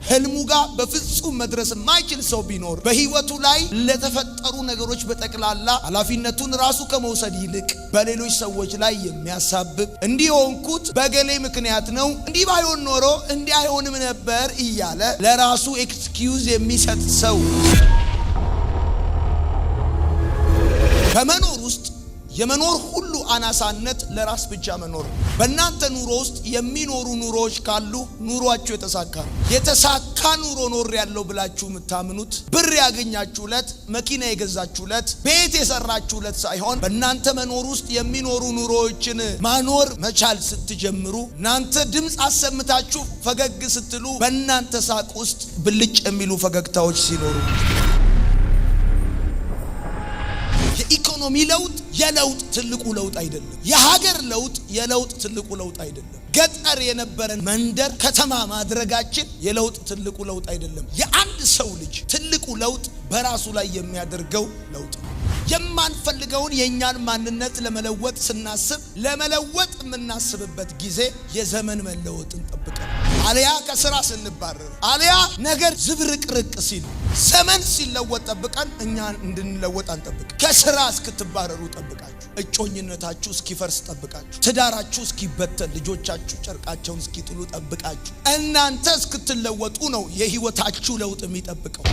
ህልሙ ጋር በፍጹም መድረስ የማይችል ሰው ቢኖር በህይወቱ ላይ ለተፈጠሩ ነገሮች በጠቅላላ ኃላፊነቱን ራሱ ከመውሰድ ይልቅ በሌሎች ሰዎች ላይ የሚያሳብብ እንዲሆንኩት በገሌ ምክንያት ነው እንዲህ ባይሆን ኖሮ እንዲህ አይሆንም ነበር እያለ ለራሱ ኤክስኪዩዝ የሚሰጥ ሰው በመኖር ውስጥ የመኖር ሁሉ አናሳነት ለራስ ብቻ መኖር። በእናንተ ኑሮ ውስጥ የሚኖሩ ኑሮዎች ካሉ ኑሮአችሁ የተሳካ ኑሮ ኖር ያለው ብላችሁ የምታምኑት ብር ያገኛችሁለት መኪና የገዛችሁለት ቤት የሰራችሁለት ሳይሆን በእናንተ መኖር ውስጥ የሚኖሩ ኑሮዎችን ማኖር መቻል ስትጀምሩ እናንተ ድምጽ አሰምታችሁ ፈገግ ስትሉ በእናንተ ሳቅ ውስጥ ብልጭ የሚሉ ፈገግታዎች ሲኖሩ የኢኮኖሚ ለውጥ የለውጥ ትልቁ ለውጥ አይደለም። የሀገር ለውጥ የለውጥ ትልቁ ለውጥ አይደለም። ገጠር የነበረን መንደር ከተማ ማድረጋችን የለውጥ ትልቁ ለውጥ አይደለም። የአንድ ሰው ልጅ ትልቁ ለውጥ በራሱ ላይ የሚያደርገው ለውጥ ነው። የማንፈልገውን የኛን ማንነት ለመለወጥ ስናስብ ለመለወጥ የምናስብበት ጊዜ የዘመን መለወጥን ጠብቀን አልያ ከስራ ስንባረር አልያ ነገር ዝብርቅርቅ ሲል ዘመን ሲለወጥ ጠብቀን እኛ እንድንለወጥ አንጠብቅ። ከስራ እስክትባረሩ ጠብቃችሁ፣ እጮኝነታችሁ እስኪፈርስ ጠብቃችሁ፣ ትዳራችሁ እስኪበተን፣ ልጆቻችሁ ጨርቃቸውን እስኪጥሉ ጠብቃችሁ እናንተ እስክትለወጡ ነው የህይወታችሁ ለውጥ የሚጠብቀው።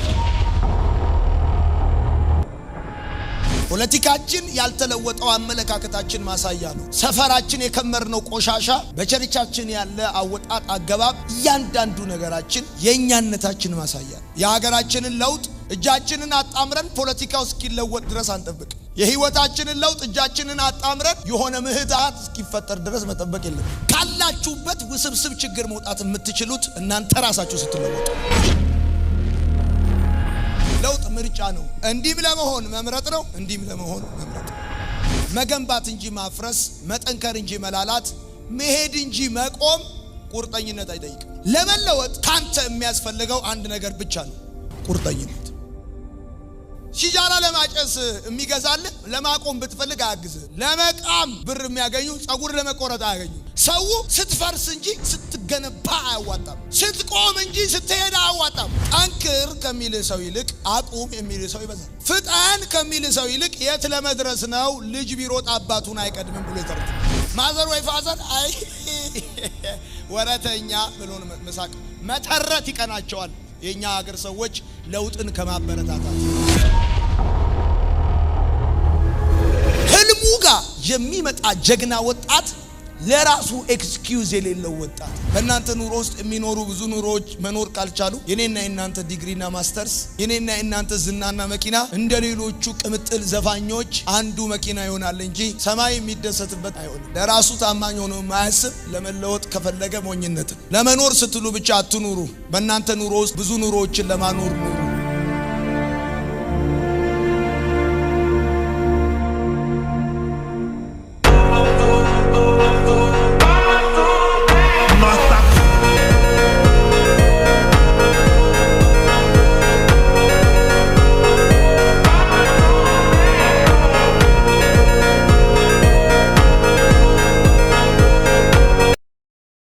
ፖለቲካችን ያልተለወጠው አመለካከታችን ማሳያ ነው። ሰፈራችን የከመርነው ቆሻሻ፣ በቸርቻችን ያለ አወጣጥ አገባብ፣ እያንዳንዱ ነገራችን የኛነታችን ማሳያ ነው። የሀገራችንን ለውጥ እጃችንን አጣምረን ፖለቲካው እስኪለወጥ ድረስ አንጠብቅ። የህይወታችንን ለውጥ እጃችንን አጣምረን የሆነ ምህዳር እስኪፈጠር ድረስ መጠበቅ የለም። ካላችሁበት ውስብስብ ችግር መውጣት የምትችሉት እናንተ ራሳችሁ ስትለወጡ። ለውጥ ምርጫ ነው። እንዲም ለመሆን መምረጥ ነው፣ እንዲም ለመሆን መምረጥ ነው። መገንባት እንጂ ማፍረስ፣ መጠንከር እንጂ መላላት፣ መሄድ እንጂ መቆም ቁርጠኝነት አይጠይቅም። ለመለወጥ ካንተ የሚያስፈልገው አንድ ነገር ብቻ ነው፣ ቁርጠኝነት። ሲጃራ ለማጨስ የሚገዛልህ ለማቆም ብትፈልግ አያግዝህ። ለመቃም ብር የሚያገኙ ጸጉር ለመቆረጥ አያገኙ። ሰው ስትፈርስ እንጂ ስትገነባ አያዋጣም። ስትቆም እንጂ ስትሄድ አያዋጣም። ጠንክር ከሚል ሰው ይልቅ አቁም የሚል ሰው ይበዛል። ፍጠን ከሚል ሰው ይልቅ የት ለመድረስ ነው ልጅ ቢሮጥ አባቱን አይቀድምም ብሎ ይተርት። ማዘር ወይ ፋዘር አይ ወረተኛ ብሎን መሳቅ መተረት ይቀናቸዋል። የኛ ሀገር ሰዎች ለውጥን ከማበረታታት ህልሙ ጋር የሚመጣ ጀግና ወጣት ለራሱ ኤክስኪዩዝ የሌለው ወጣት። በእናንተ ኑሮ ውስጥ የሚኖሩ ብዙ ኑሮዎች መኖር ካልቻሉ የኔና የናንተ ዲግሪና ማስተርስ፣ የኔና የናንተ ዝናና መኪና እንደ ሌሎቹ ቅምጥል ዘፋኞች አንዱ መኪና ይሆናል እንጂ ሰማይ የሚደሰትበት አይሆንም። ለራሱ ታማኝ ሆኖ ማያስብ ለመለወጥ ከፈለገ ሞኝነት። ለመኖር ስትሉ ብቻ አትኑሩ። በእናንተ ኑሮ ውስጥ ብዙ ኑሮዎችን ለማኖር ነው።